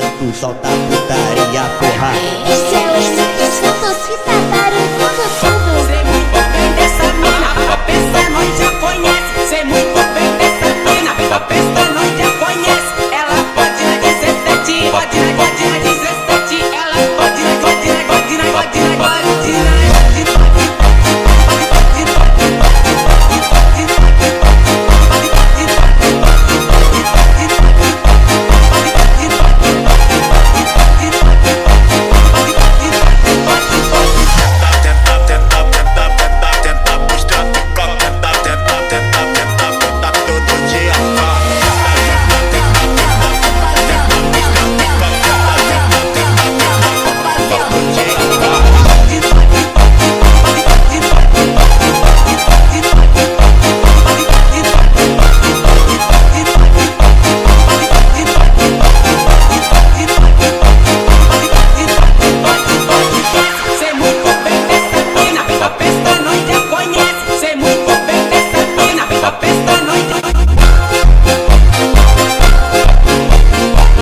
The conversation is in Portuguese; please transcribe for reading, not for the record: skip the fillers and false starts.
dança, tu solta a putaria, porra. Esse é o Santos que tá barulhando tudo. Sei muito bem dessa mina, a peça nós já conhece. Sei muito bem dessa mina, a peça nós